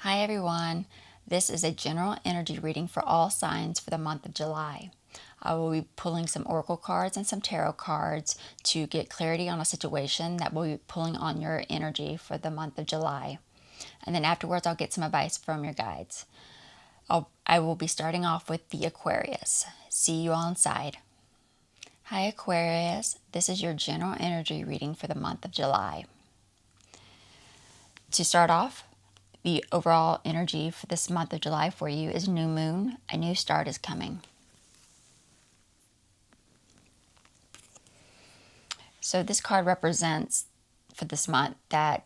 Hi everyone, this is a general energy reading for all signs for the month of July. I will be pulling some oracle cards and some tarot cards to get clarity on a situation that will be pulling on your energy for the month of July. And then afterwards I'll get some advice from your guides. I will be starting off with the Aquarius. See you all inside. Hi Aquarius, this is your general energy reading for the month of July. To start off, the overall energy for this month of July for you is new moon. A new start is coming. So this card represents for this month that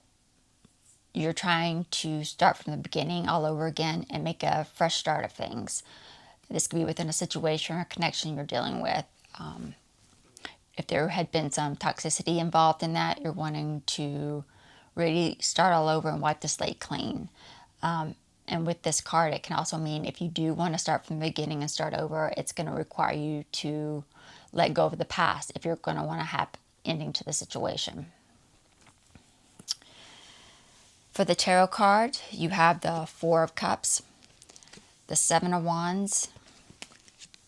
you're trying to start from the beginning all over again and make a fresh start of things. This could be within a situation or connection you're dealing with. If there had been some toxicity involved in that, you're wanting to really start all over and wipe the slate clean. And with this card, it can also mean if you do want to start from the beginning and start over, it's going to require you to let go of the past if you're going to want to have ending to the situation. For the tarot card, you have the Four of Cups, the Seven of Wands,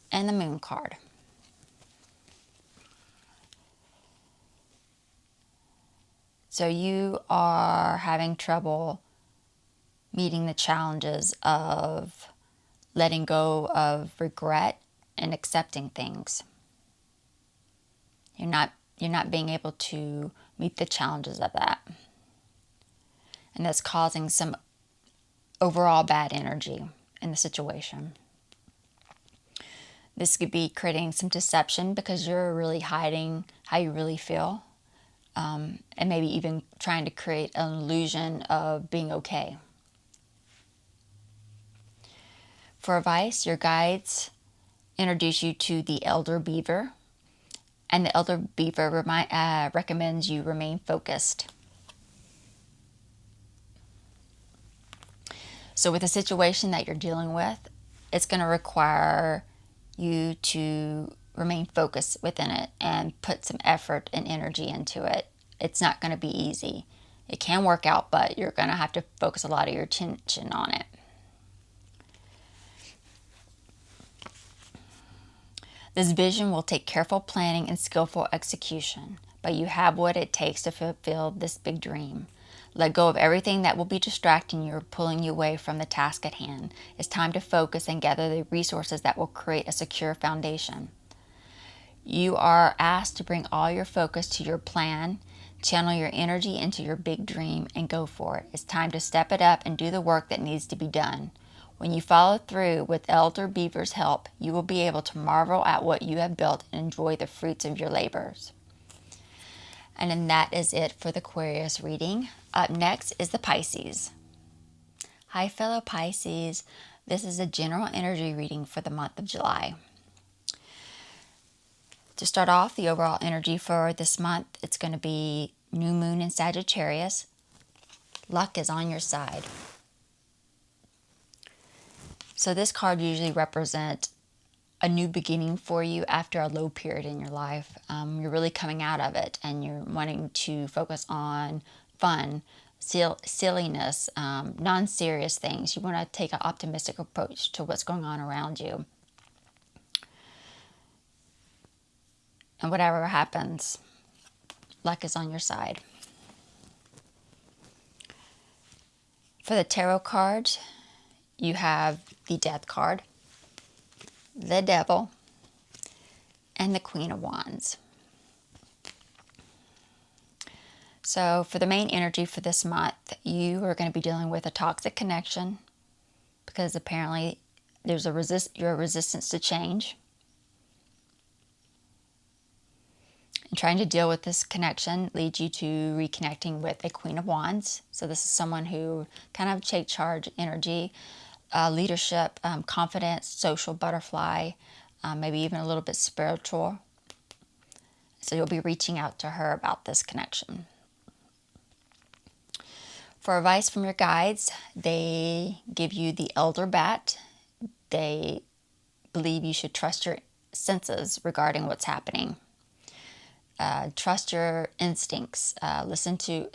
and the Moon card. So you are having trouble meeting the challenges of letting go of regret and accepting things. You're not being able to meet the challenges of that. And that's causing some overall bad energy in the situation. This could be creating some deception because you're really hiding how you really feel. And maybe even trying to create an illusion of being okay. For advice, your guides introduce you to the Elder Beaver, and the Elder Beaver recommends you remain focused. So with the situation that you're dealing with, it's going to require you to remain focused within it and put some effort and energy into it. It's not going to be easy. It can work out, but you're going to have to focus a lot of your attention on it. This vision will take careful planning and skillful execution, but you have what it takes to fulfill this big dream. Let go of everything that will be distracting you or pulling you away from the task at hand. It's time to focus and gather the resources that will create a secure foundation. You are asked to bring all your focus to your plan, channel your energy into your big dream, and go for it. It's time to step it up and do the work that needs to be done. When you follow through with Elder Beaver's help, you will be able to marvel at what you have built and enjoy the fruits of your labors. And then that is it for the Aquarius reading. Up next is the Pisces. Hi fellow Pisces, this is a general energy reading for the month of July. To start off, the overall energy for this month, it's going to be new moon in Sagittarius. Luck is on your side. So this card usually represents a new beginning for you after a low period in your life. You're really coming out of it and you're wanting to focus on fun, silliness, non-serious things. You want to take an optimistic approach to what's going on around you. And whatever happens, luck is on your side. For the tarot cards, you have the Death card, the Devil, and the Queen of Wands. So for the main energy for this month, you are going to be dealing with a toxic connection because apparently there's your resistance to change. And trying to deal with this connection leads you to reconnecting with a Queen of Wands. So this is someone who kind of take charge energy, leadership, confidence, social butterfly, maybe even a little bit spiritual. So you'll be reaching out to her about this connection. For advice from your guides, they give you the Elder Bat. They believe you should trust your senses regarding what's happening. Trust your instincts. Listen to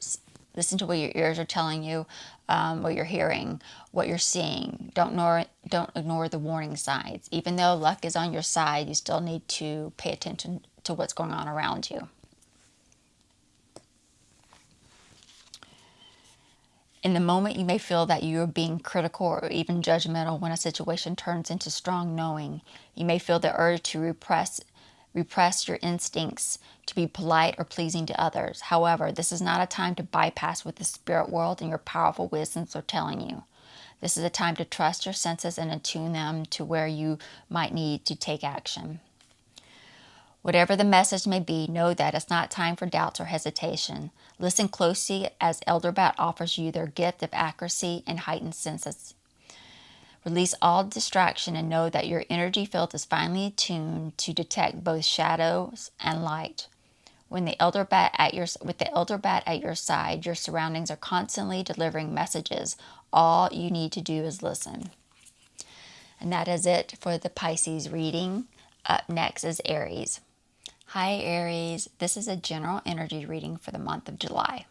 Listen to what your ears are telling you, what you're hearing, what you're seeing. Don't ignore the warning signs. Even though luck is on your side, you still need to pay attention to what's going on around you. In the moment, you may feel that you are being critical or even judgmental when a situation turns into strong knowing. You may feel the urge to repress your instincts to be polite or pleasing to others. However, this is not a time to bypass what the spirit world and your powerful wisdoms are telling you. This is a time to trust your senses and attune them to where you might need to take action. Whatever the message may be, know that it's not time for doubts or hesitation. Listen closely as Elder Bat offers you their gift of accuracy and heightened senses. Release all distraction and know that your energy field is finely attuned to detect both shadows and light. With the Elder Bat at your side, your surroundings are constantly delivering messages. All you need to do is listen. And that is it for the Pisces reading. Up next is Aries. Hi Aries, this is a general energy reading for the month of July.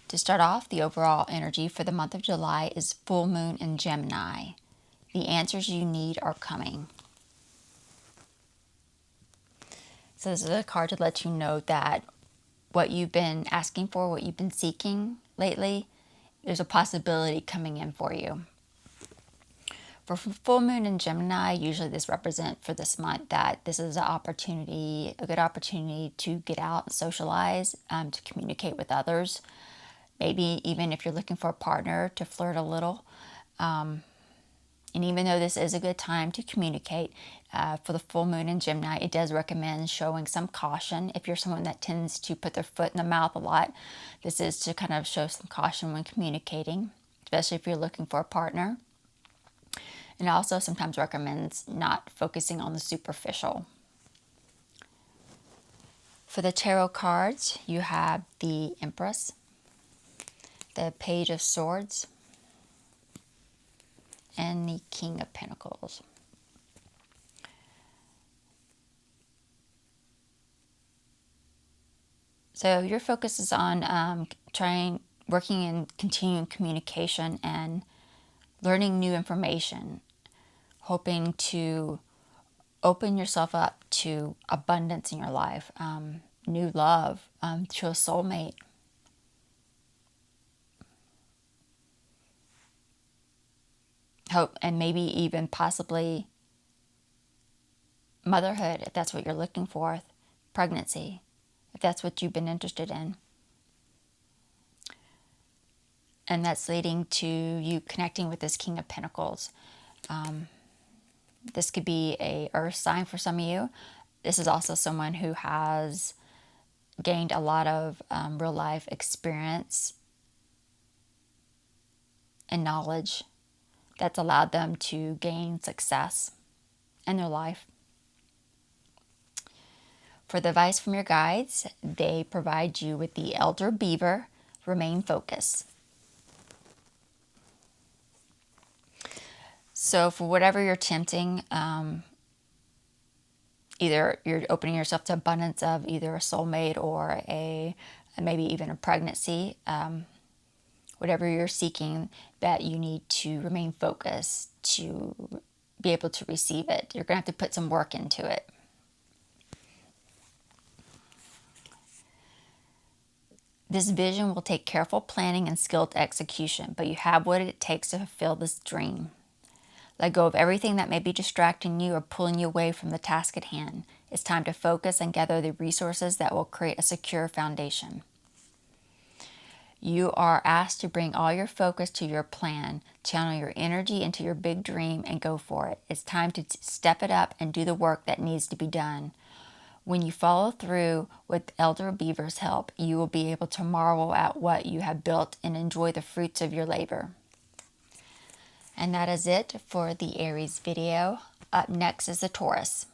To start off, the overall energy for the month of July is full moon in Gemini. The answers you need are coming. So this is a card to let you know that what you've been asking for, what you've been seeking lately, there's a possibility coming in for you. For full moon in Gemini, usually this represents for this month that this is a good opportunity to get out and socialize, to communicate with others. Maybe even if you're looking for a partner, to flirt a little. And even though this is a good time to communicate, for the full moon in Gemini, it does recommend showing some caution. If you're someone that tends to put their foot in the mouth a lot, this is to kind of show some caution when communicating, especially if you're looking for a partner. And also sometimes recommends not focusing on the superficial. For the tarot cards, you have the Empress, the Page of Swords, and the King of Pentacles. So your focus is on working in continuing communication and learning new information, hoping to open yourself up to abundance in your life, new love, to a soulmate. Hope, and maybe even possibly motherhood, if that's what you're looking for, pregnancy, if that's what you've been interested in. And that's leading to you connecting with this King of Pentacles. This could be a earth sign for some of you. This is also someone who has gained a lot of real life experience and knowledge that's allowed them to gain success in their life. For the advice from your guides, they provide you with the Elder Beaver, remain focused. So for whatever you're attempting, either you're opening yourself to abundance of either a soulmate or maybe even a pregnancy, whatever you're seeking, that you need to remain focused to be able to receive it. You're going to have to put some work into it. This vision will take careful planning and skilled execution, but you have what it takes to fulfill this dream. Let go of everything that may be distracting you or pulling you away from the task at hand. It's time to focus and gather the resources that will create a secure foundation. You are asked to bring all your focus to your plan, channel your energy into your big dream, and go for it. It's time to step it up and do the work that needs to be done. When you follow through with Elder Beaver's help, you will be able to marvel at what you have built and enjoy the fruits of your labor. And that is it for the Aries video. Up next is the Taurus.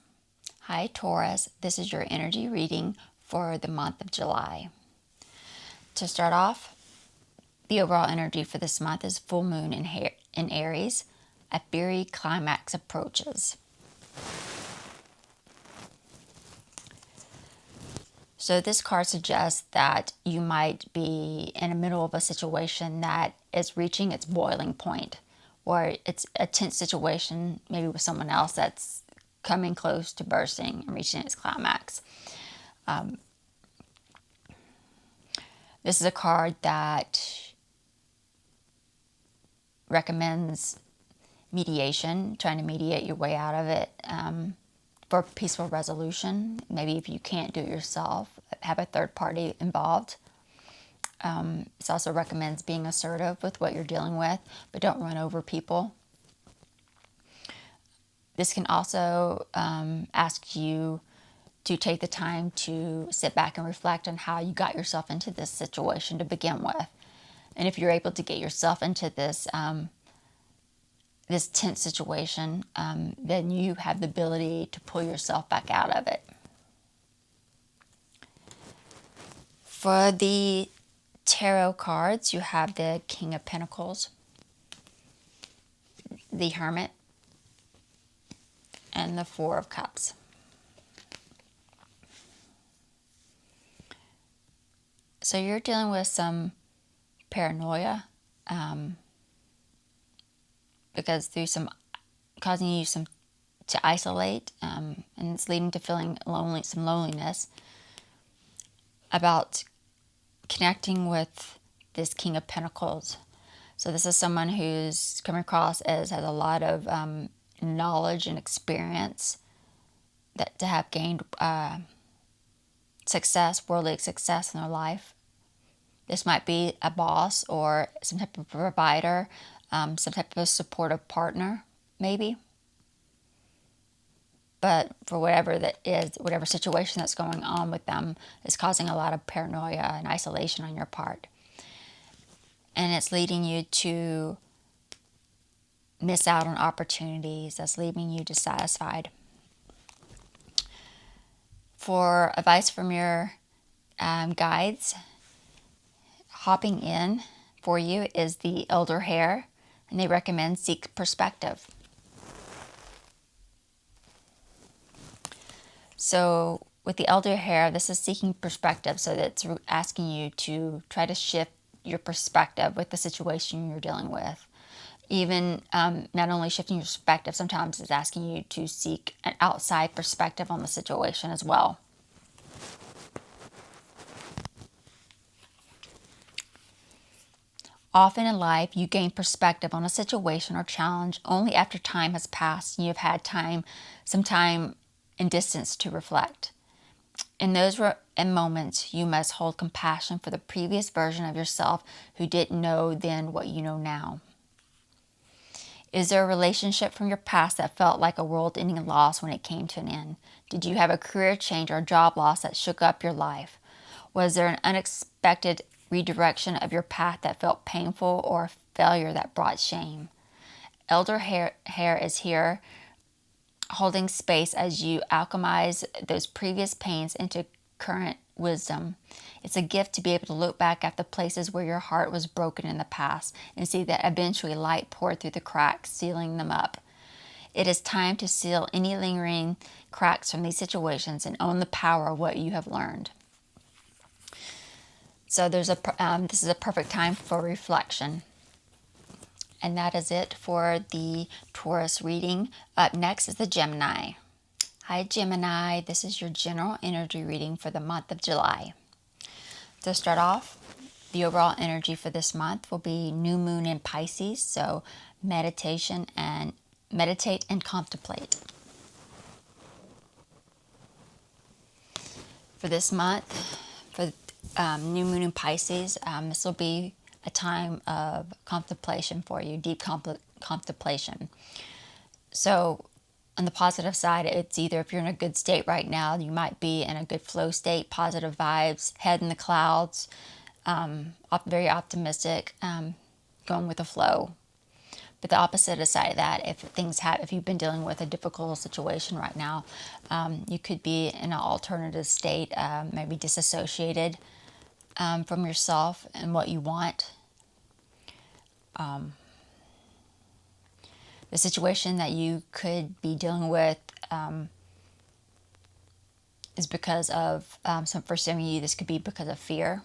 Hi Taurus, this is your energy reading for the month of July. To start off, the overall energy for this month is full moon in Aries. A fiery climax approaches. So this card suggests that you might be in the middle of a situation that is reaching its boiling point, or it's a tense situation, maybe with someone else that's coming close to bursting and reaching its climax. This is a card that recommends mediation, trying to mediate your way out of it, for peaceful resolution. Maybe if you can't do it yourself, have a third party involved. It also recommends being assertive with what you're dealing with, but don't run over people. This can also ask you to take the time to sit back and reflect on how you got yourself into this situation to begin with. And if you're able to get yourself into this this tense situation, then you have the ability to pull yourself back out of it. For the tarot cards, you have the King of Pentacles, the Hermit, and the Four of Cups. So you're dealing with some paranoia, because through some causing you to isolate, and it's leading to feeling some loneliness about connecting with this King of Pentacles. So this is someone who's come across as has a lot of knowledge and experience, that to have gained success, worldly success in their life. This might be a boss or some type of provider, some type of supportive partner, maybe. But for whatever that is, whatever situation that's going on with them is causing a lot of paranoia and isolation on your part. And it's leading you to miss out on opportunities. That's leaving you dissatisfied. For advice from your guides, hopping in for you is the Elder Hare, and they recommend seek perspective. So with the Elder Hare, this is seeking perspective, so that's asking you to try to shift your perspective with the situation you're dealing with. Even not only shifting your perspective, sometimes it's asking you to seek an outside perspective on the situation as well. Often in life, you gain perspective on a situation or challenge only after time has passed and you've had some time and distance to reflect. In those moments, you must hold compassion for the previous version of yourself who didn't know then what you know now. Is there a relationship from your past that felt like a world-ending loss when it came to an end? Did you have a career change or a job loss that shook up your life? Was there an unexpected redirection of your path that felt painful, or a failure that brought shame? Elder Hare is here holding space as you alchemize those previous pains into current wisdom. It's a gift to be able to look back at the places where your heart was broken in the past and see that eventually light poured through the cracks, sealing them up. It is time to seal any lingering cracks from these situations and own the power of what you have learned. So this is a perfect time for reflection. And that is it for the Taurus reading. Up next is the Gemini. Hi Gemini, this is your general energy reading for the month of July. To start off, the overall energy for this month will be new moon in Pisces, so meditate and contemplate. For this month, for new moon in Pisces, this will be a time of contemplation for you, deep contemplation. So on the positive side, it's either if you're in a good state right now, you might be in a good flow state, positive vibes, head in the clouds, very optimistic, going with the flow. But the opposite side of that, if you've been dealing with a difficult situation right now, you could be in an alternative state, maybe disassociated from yourself and what you want. The situation that you could be dealing with is because of, for some of you, this could be because of fear.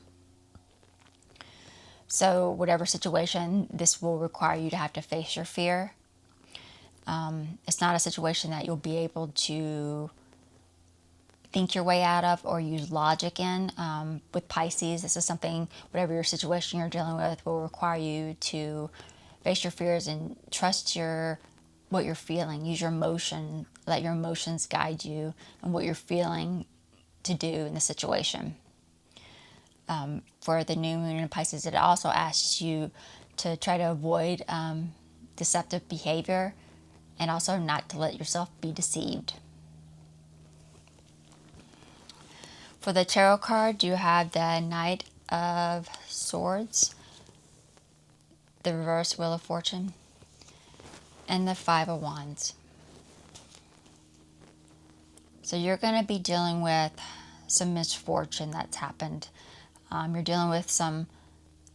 So whatever situation, this will require you to have to face your fear. It's not a situation that you'll be able to think your way out of or use logic in. With Pisces, this is something, whatever your situation you're dealing with, will require you to face your fears and trust what you're feeling. Use your emotion, let your emotions guide you and what you're feeling to do in the situation. For the new moon in Pisces, it also asks you to try to avoid deceptive behavior and also not to let yourself be deceived. For the tarot card, you have the Knight of Swords, the reverse Wheel of Fortune, and the Five of Wands. So you're going to be dealing with some misfortune that's happened. You're dealing with some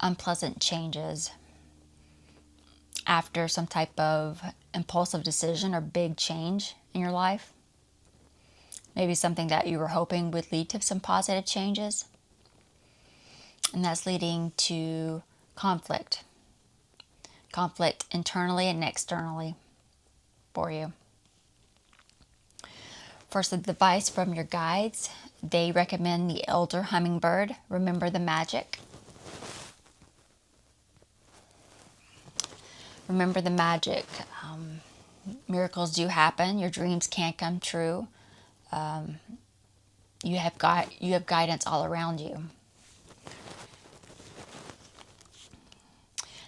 unpleasant changes after some type of impulsive decision or big change in your life. Maybe something that you were hoping would lead to some positive changes. And that's leading to conflict. Conflict internally and externally for you. For some advice from your guides, they recommend the Elder Hummingbird. Remember the magic. Remember the magic. Miracles do happen. Your dreams can come true. You have guidance all around you.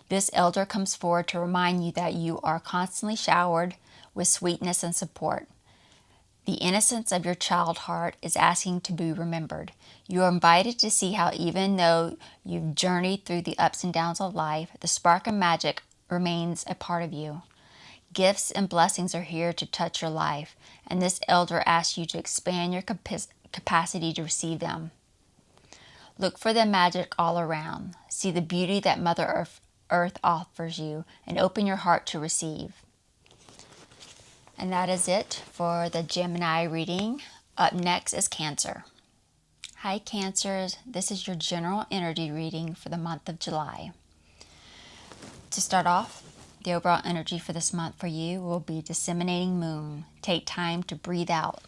This elder comes forward to remind you that you are constantly showered with sweetness and support. The innocence of your child heart is asking to be remembered. You are invited to see how even though you've journeyed through the ups and downs of life, the spark of magic remains a part of you. Gifts and blessings are here to touch your life, and this elder asks you to expand your capacity to receive them. Look for the magic all around. See the beauty that Mother Earth offers you, and open your heart to receive. And that is it for the Gemini reading. Up next is Cancer. Hi Cancers, this is your general energy reading for the month of July. To start off, the overall energy for this month for you will be disseminating moon. Take time to breathe out.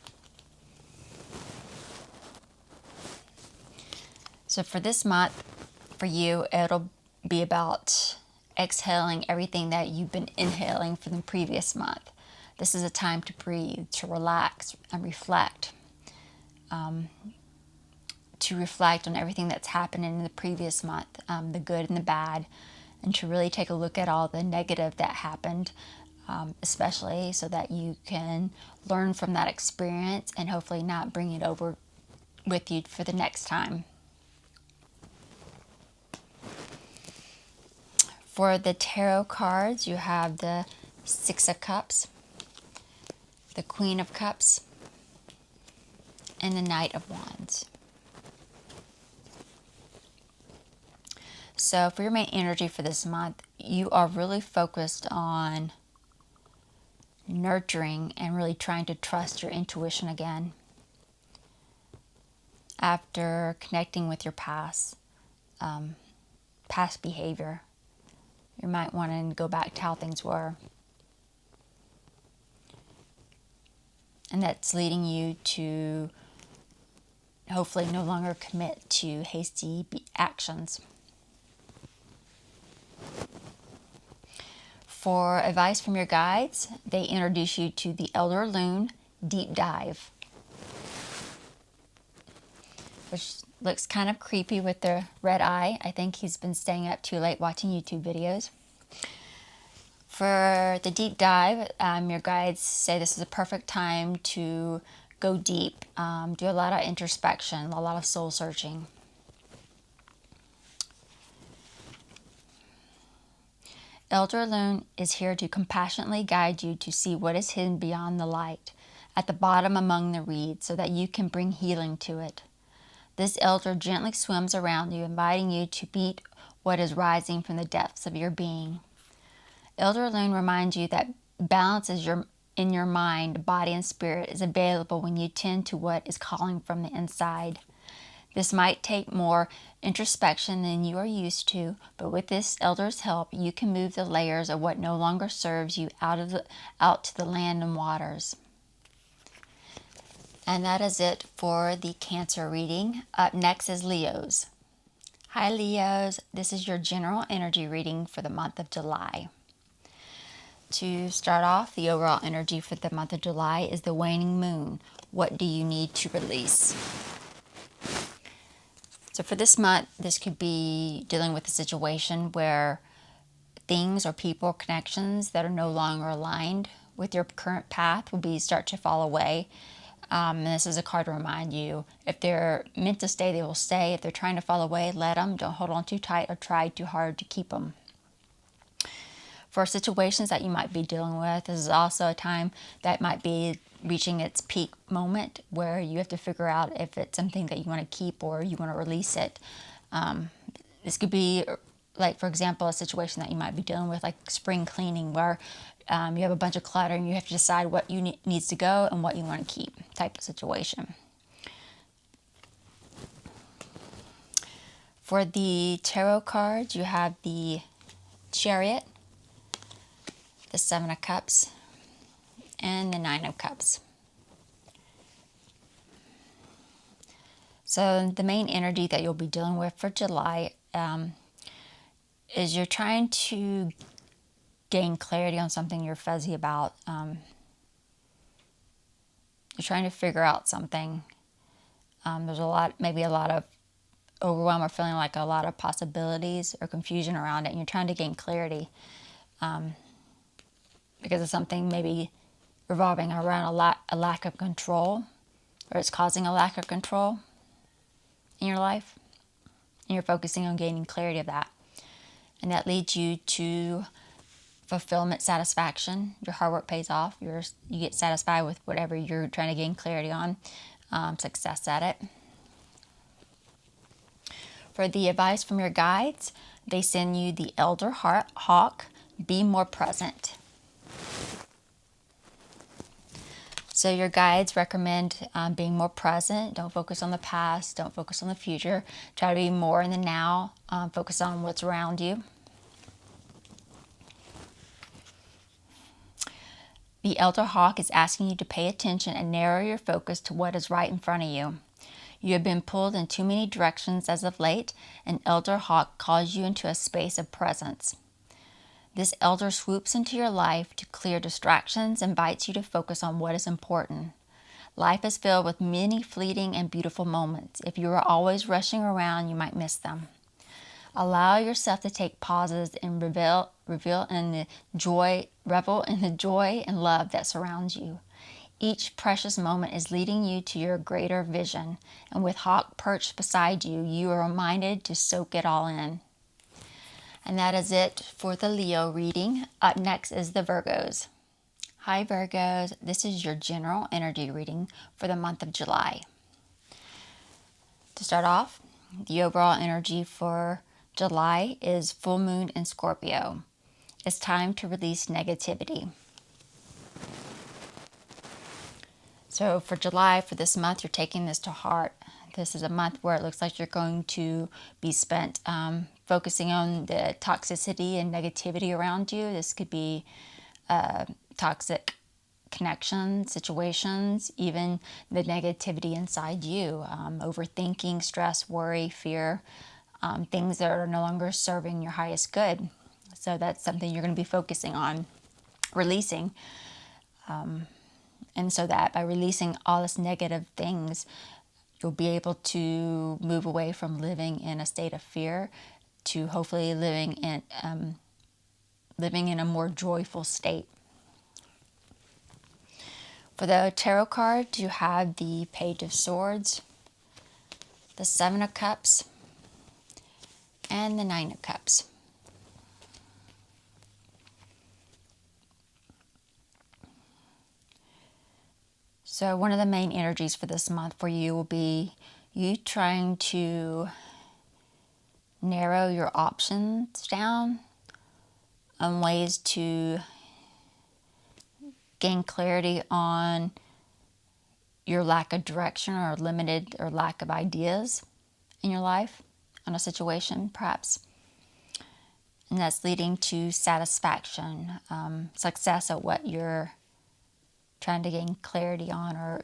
So for this month, for you, it'll be about exhaling everything that you've been inhaling for the previous month. This is a time to breathe, to relax and reflect. To reflect on everything that's happened in the previous month, the good and the bad, and to really take a look at all the negative that happened, especially so that you can learn from that experience and hopefully not bring it over with you for the next time. For the tarot cards, you have the Six of Cups, the Queen of Cups, and the Knight of Wands. So for your main energy for this month, you are really focused on nurturing and really trying to trust your intuition again. After connecting with your past behavior, you might want to go back to how things were. And that's leading you to hopefully no longer commit to hasty actions. For advice from your guides, they introduce you to the Elder Linn Deep Dive, which looks kind of creepy with the red eye. I think he's been staying up too late watching YouTube videos. For the deep dive, your guides say this is a perfect time to go deep, do a lot of introspection, a lot of soul searching. Elder Linn is here to compassionately guide you to see what is hidden beyond the light, at the bottom among the reeds, so that you can bring healing to it. This elder gently swims around you, inviting you to meet what is rising from the depths of your being. Elder Linn reminds you that balance is your in your mind, body, and spirit is available when you tend to what is calling from the inside. This might take more introspection than you are used to, but with this elder's help, you can move the layers of what no longer serves you out to the land and waters. And that is it for the Cancer reading. Up next is Leos. Hi Leos, this is your general energy reading for the month of July. To start off, the overall energy for the month of July is the waning moon. What do you need to release? So for this month, this could be dealing with a situation where things or people or connections that are no longer aligned with your current path will start to fall away. And this is a card to remind you, if they're meant to stay, they will stay. If they're trying to fall away, let them. Don't hold on too tight or try too hard to keep them. For situations that you might be dealing with, this is also a time that might be reaching its peak moment where you have to figure out if it's something that you want to keep or you want to release it. This could be, like, for example, a situation that you might be dealing with, like spring cleaning, where you have a bunch of clutter and you have to decide what needs to go and what you want to keep, type of situation. For the tarot cards, you have the Chariot, the Seven of Cups, and the Nine of Cups. So the main energy that you'll be dealing with for July is you're trying to gain clarity on something you're fuzzy about. You're trying to figure out something. There's maybe a lot of overwhelm or feeling like a lot of possibilities or confusion around it, and you're trying to gain clarity because of something maybe revolving around a lack of control, or it's causing a lack of control in your life, and you're focusing on gaining clarity of that, and that leads you to fulfillment, satisfaction. Your hard work pays off. You get satisfied with whatever you're trying to gain clarity on, success at it. For the advice from your guides, they send you the Elder Hawk, be more present. So your guides recommend being more present. Don't focus on the past. Don't focus on the future. Try to be more in the now. Focus on what's around you. The Elder Hawk is asking you to pay attention and narrow your focus to what is right in front of you. You have been pulled in too many directions as of late, and Elder Hawk calls you into a space of presence. This elder swoops into your life to clear distractions and invites you to focus on what is important. Life is filled with many fleeting and beautiful moments. If you are always rushing around, you might miss them. Allow yourself to take pauses and revel in the joy and love that surrounds you. Each precious moment is leading you to your greater vision, and with Hawk perched beside you, you are reminded to soak it all in. And that is it for the Leo reading. Up next is the Virgos. Hi Virgos, this is your general energy reading for the month of July. To start off, the overall energy for July is full moon in Scorpio. It's time to release negativity. So for July, for this month, you're taking this to heart. This is a month where it looks like you're going to be spent focusing on the toxicity and negativity around you. This could be toxic connections, situations, even the negativity inside you, overthinking, stress, worry, fear, things that are no longer serving your highest good. So that's something you're going to be focusing on releasing. And so that by releasing all this negative things, you'll be able to move away from living in a state of fear to hopefully living in a more joyful state. For the tarot cards, you have the Page of Swords, the Seven of Cups, and the Nine of Cups. So one of the main energies for this month for you will be you trying to narrow your options down on ways to gain clarity on your lack of direction or limited or lack of ideas in your life, on a situation perhaps. And that's leading to satisfaction, success at what you're trying to gain clarity on, or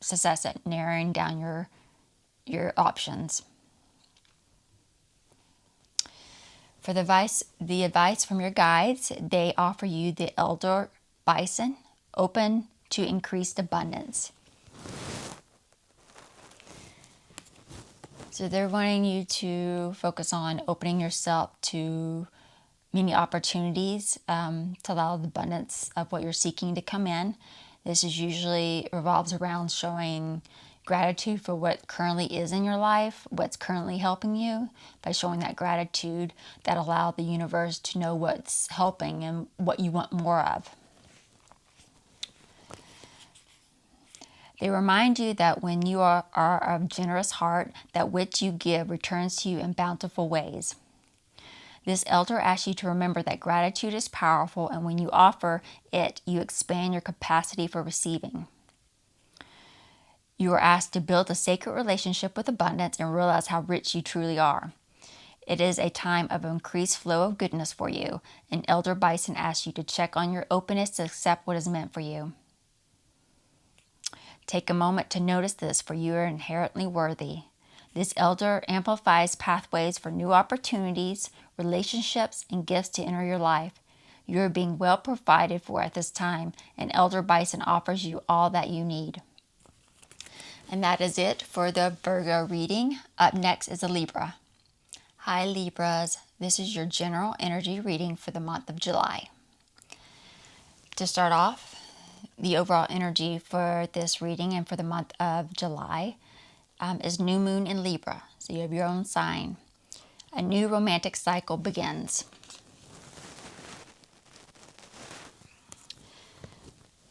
success at narrowing down your options. For the advice from your guides, they offer you the Elder Bison, open to increased abundance. So they're wanting you to focus on opening yourself to many opportunities to allow the abundance of what you're seeking to come in. This is usually revolves around showing gratitude for what currently is in your life, what's currently helping you, by showing that gratitude that allow the universe to know what's helping and what you want more of. They remind you that when you are of generous heart, that which you give returns to you in bountiful ways. This elder asks you to remember that gratitude is powerful, and when you offer it, you expand your capacity for receiving. You are asked to build a sacred relationship with abundance and realize how rich you truly are. It is a time of increased flow of goodness for you, and Elder Bison asks you to check on your openness to accept what is meant for you. Take a moment to notice this, for you are inherently worthy. This elder amplifies pathways for new opportunities, relationships, and gifts to enter your life. You are being well provided for at this time, and Elder Bison offers you all that you need. And that is it for the Virgo reading. Up next is a Libra. Hi Libras, this is your general energy reading for the month of July. To start off, the overall energy for this reading and for the month of July is new moon in Libra. So you have your own sign. A new romantic cycle begins.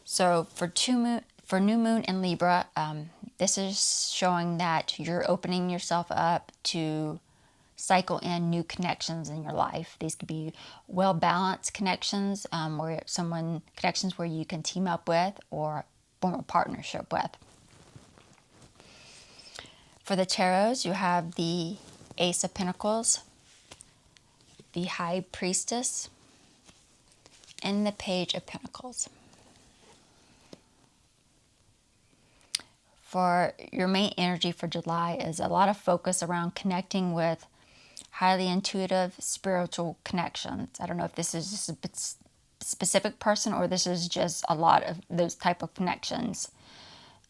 So for new moon in Libra, this is showing that you're opening yourself up to cycle in new connections in your life. These could be well-balanced connections, connections where you can team up with or form a partnership with. For the tarots, you have the Ace of Pentacles, the High Priestess, and the Page of Pentacles. For your main energy for July is a lot of focus around connecting with highly intuitive spiritual connections. I don't know if this is just a specific person or this is just a lot of those type of connections.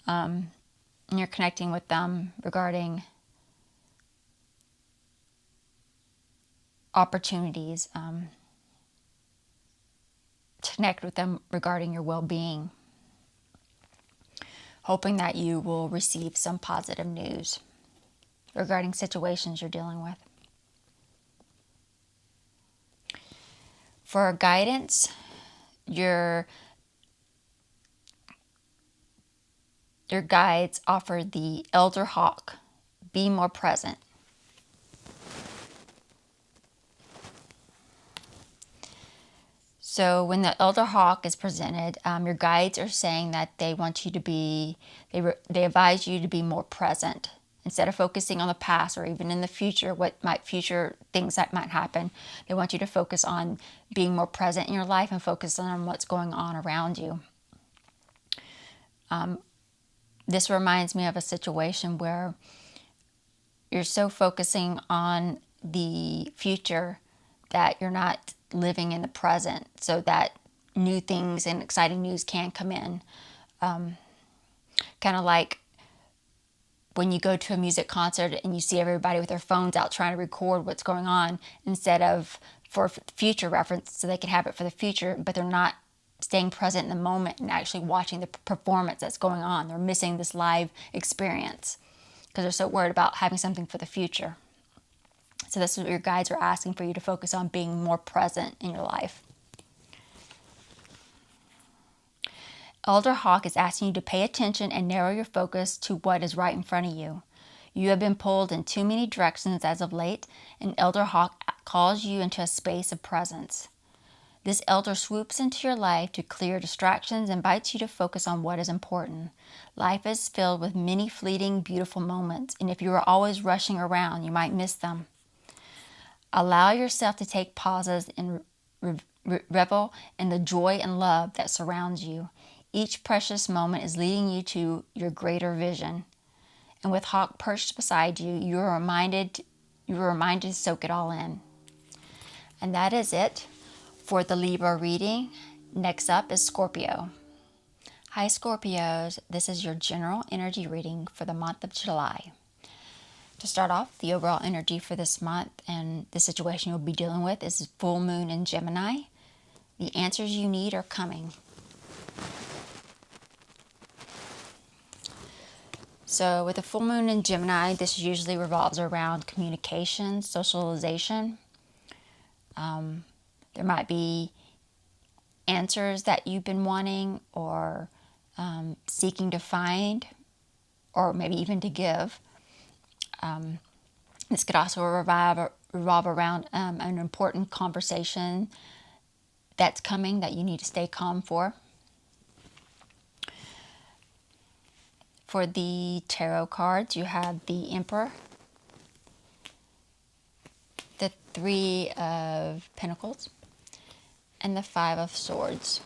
And you're connecting with them regarding opportunities. Connect with them regarding your well-being, hoping that you will receive some positive news regarding situations you're dealing with. For guidance, your guides offer the Elder Hawk, be more present. So when the Elder Hawk is presented, your guides are saying that they want you to be, they advise you to be more present. Instead of focusing on the past or even in the future, future things that might happen, they want you to focus on being more present in your life and focus on what's going on around you. This reminds me of a situation where you're so focusing on the future that you're not living in the present, so that new things and exciting news can come in. Kind of like when you go to a music concert and you see everybody with their phones out trying to record what's going on instead of for future reference so they can have it for the future, but they're not staying present in the moment and actually watching the performance that's going on. They're missing this live experience because they're so worried about having something for the future. So this is what your guides are asking for you to focus on, being more present in your life. Elder Hawk is asking you to pay attention and narrow your focus to what is right in front of you. You have been pulled in too many directions as of late, and Elder Hawk calls you into a space of presence. This elder swoops into your life to clear distractions and invites you to focus on what is important. Life is filled with many fleeting, beautiful moments, and if you are always rushing around, you might miss them. Allow yourself to take pauses and revel in the joy and love that surrounds you. Each precious moment is leading you to your greater vision. And with Hawk perched beside you, you are reminded to soak it all in. And that is it for the Libra reading. Next up is Scorpio. Hi Scorpios, this is your general energy reading for the month of July. To start off, the overall energy for this month and the situation you'll be dealing with is full moon in Gemini. The answers you need are coming. So with a full moon in Gemini, this usually revolves around communication, socialization. There might be answers that you've been wanting or seeking to find, or maybe even to give. This could also revolve around an important conversation that's coming that you need to stay calm for. For the tarot cards, you have the Emperor, the Three of Pentacles, and the Five of Swords.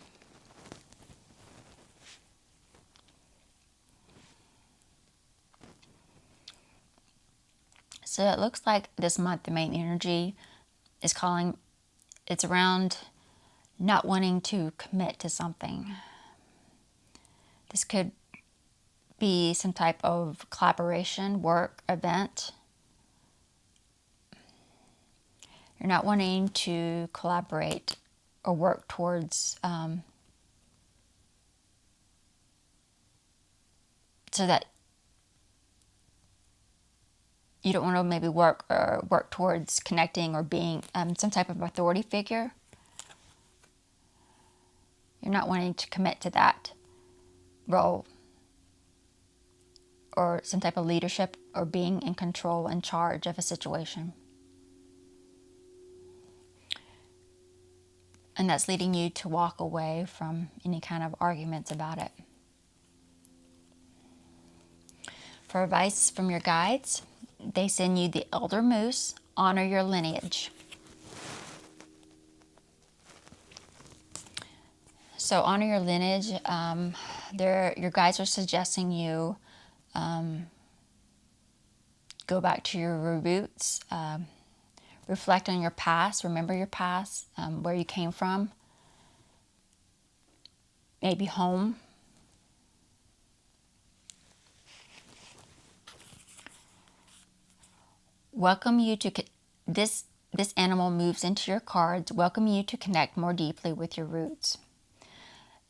So it looks like this month the main energy is it's around not wanting to commit to something. This could be some type of collaboration, work, event. You're not wanting to collaborate or work towards so that you don't want to maybe work towards connecting or being some type of authority figure. You're not wanting to commit to that role or some type of leadership or being in control, in charge of a situation. And that's leading you to walk away from any kind of arguments about it. For advice from your guides, they send you the Elder Moose, honor your lineage. So honor your lineage. Your guides are suggesting you go back to your roots, reflect on your past, remember your past, where you came from, maybe home. Welcome you to this animal moves into your cards. Welcome you to connect more deeply with your roots.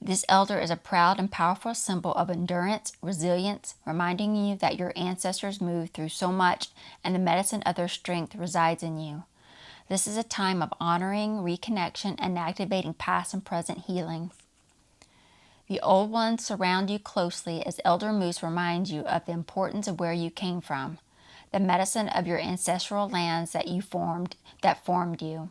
This elder is a proud and powerful symbol of endurance, resilience, reminding you that your ancestors moved through so much and the medicine of their strength resides in you. This is a time of honoring, reconnection, and activating past and present healing. The old ones surround you closely as Elder Moose reminds you of the importance of where you came from, the medicine of your ancestral lands that formed you.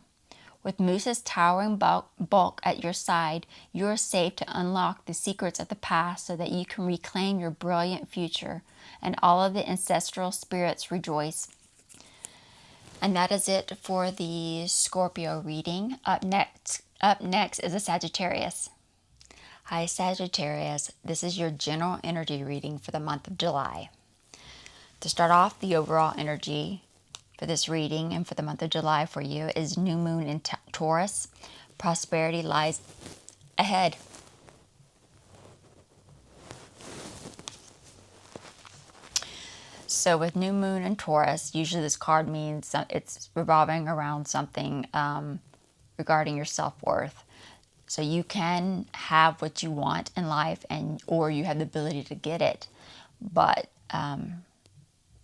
With Moose's towering bulk at your side, you are safe to unlock the secrets of the past so that you can reclaim your brilliant future, and all of the ancestral spirits rejoice. And that is it for the Scorpio reading. Up next is a Sagittarius. Hi Sagittarius, this is your general energy reading for the month of July. To start off, the overall energy for this reading and for the month of July for you is new moon in Taurus. Prosperity lies ahead. So with new moon in Taurus, usually this card means it's revolving around something regarding your self-worth. So you can have what you want in life, or you have the ability to get it, but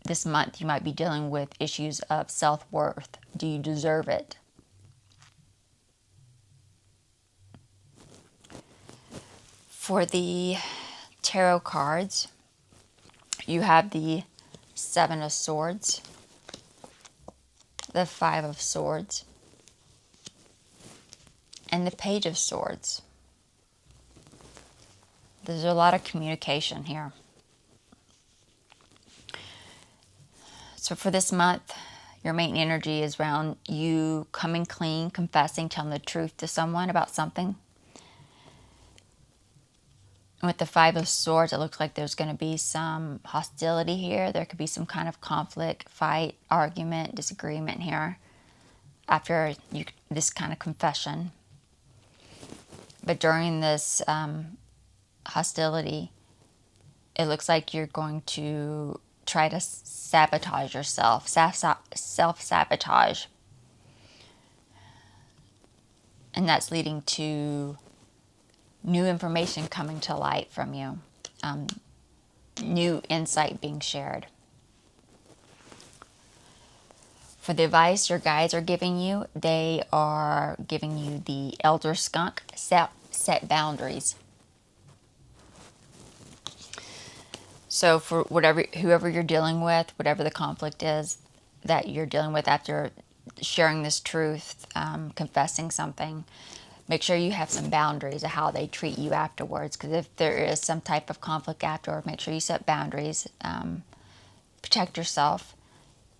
this month you might be dealing with issues of self-worth. Do you deserve it? For the tarot cards, you have the Seven of Swords, the Five of Swords, and the Page of Swords. There's a lot of communication here. So for this month, your main energy is around you coming clean, confessing, telling the truth to someone about something. And with the Five of Swords, it looks like there's going to be some hostility here. There could be some kind of conflict, fight, argument, disagreement here after this kind of confession. But during this hostility, it looks like you're going to try to sabotage yourself, self-sabotage. And that's leading to new information coming to light from you, new insight being shared. For the advice your guides are giving you, they are giving you the Elder Skunk, set boundaries. So for whoever you're dealing with, whatever the conflict is that you're dealing with after sharing this truth, confessing something, make sure you have some boundaries of how they treat you afterwards. Because if there is some type of conflict afterward, make sure you set boundaries, protect yourself,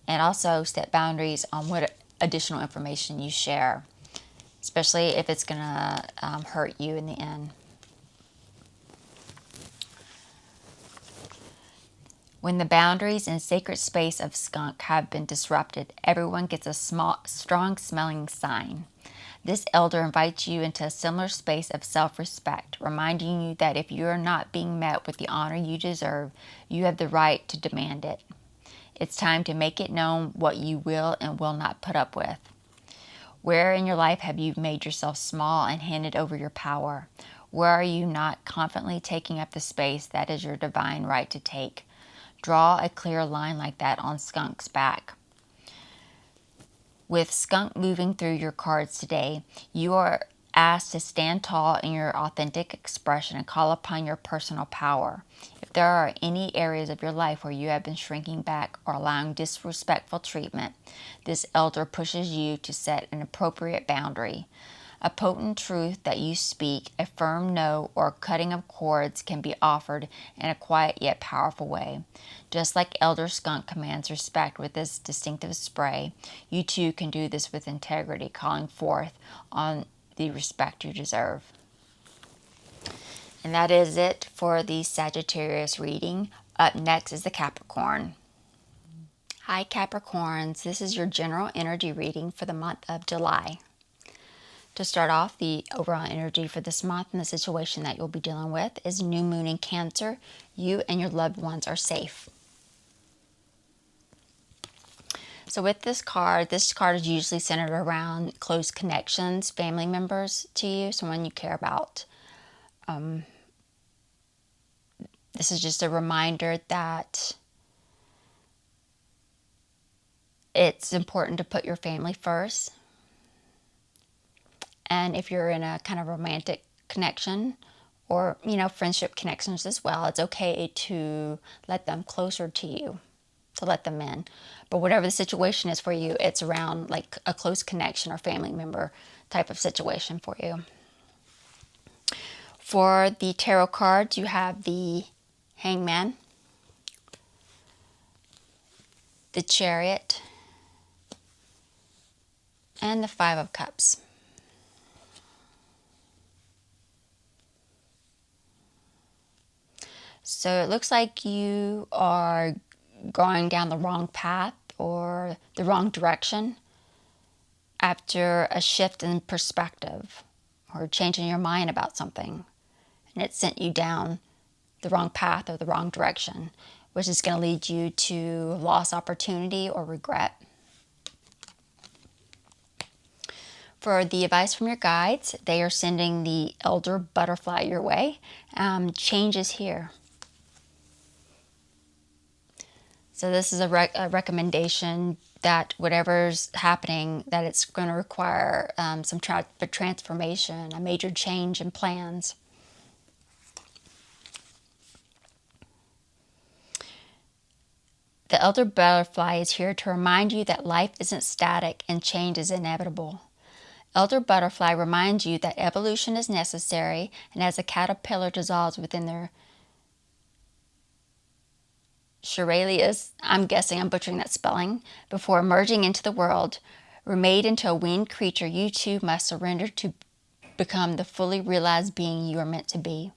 and also set boundaries on what additional information you share, especially if it's going to hurt you in the end. When the boundaries and sacred space of skunk have been disrupted, everyone gets a strong smelling sign. This elder invites you into a similar space of self-respect, reminding you that if you are not being met with the honor you deserve, you have the right to demand it. It's time to make it known what you will and will not put up with. Where in your life have you made yourself small and handed over your power? Where are you not confidently taking up the space that is your divine right to take? Draw a clear line like that on skunk's back. With skunk moving through your cards today, you are asked to stand tall in your authentic expression and call upon your personal power. If there are any areas of your life where you have been shrinking back or allowing disrespectful treatment, this elder pushes you to set an appropriate boundary. A potent truth that you speak, a firm no, or cutting of cords can be offered in a quiet yet powerful way. Just like Elder Skunk commands respect with this distinctive spray, you too can do this with integrity, calling forth on the respect you deserve. And that is it for the Sagittarius reading. Up next is the Capricorn. Hi Capricorns, this is your general energy reading for the month of July. To start off, the overall energy for this month and the situation that you'll be dealing with is new moon in Cancer. You and your loved ones are safe. So with this card is usually centered around close connections, family members to you, someone you care about. This is just a reminder that it's important to put your family first. And if you're in a kind of romantic connection or, friendship connections as well, it's okay to let them closer to you, to let them in. But whatever the situation is for you, it's around like a close connection or family member type of situation for you. For the tarot cards, you have the Hangman, the Chariot, and the Five of Cups. So it looks like you are going down the wrong path or the wrong direction after a shift in perspective or changing your mind about something. And it sent you down the wrong path or the wrong direction, which is going to lead you to lost opportunity or regret. For the advice from your guides, they are sending the Elder Butterfly your way. Change is here. So this is a recommendation that whatever's happening, that it's going to require some transformation, a major change in plans. The Elder Butterfly is here to remind you that life isn't static and change is inevitable. Elder Butterfly reminds you that evolution is necessary, and as a caterpillar dissolves within their Chiralius, I'm guessing I'm butchering that spelling, before emerging into the world, remade into a winged creature, you too must surrender to become the fully realized being you are meant to be.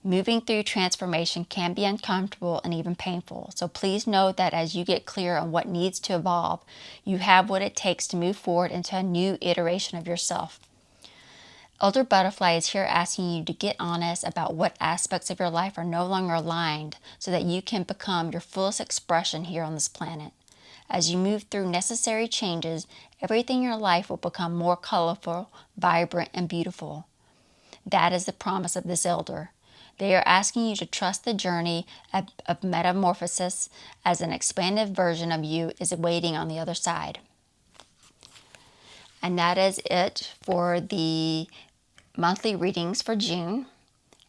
Moving through transformation can be uncomfortable and even painful, so please know that as you get clear on what needs to evolve, you have what it takes to move forward into a new iteration of yourself. Elder Butterfly is here asking you to get honest about what aspects of your life are no longer aligned so that you can become your fullest expression here on this planet. As you move through necessary changes, everything in your life will become more colorful, vibrant, and beautiful. That is the promise of this elder. They are asking you to trust the journey of metamorphosis as an expanded version of you is waiting on the other side. And that is it for the monthly readings for June.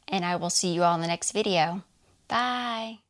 And I will see you all in the next video. Bye.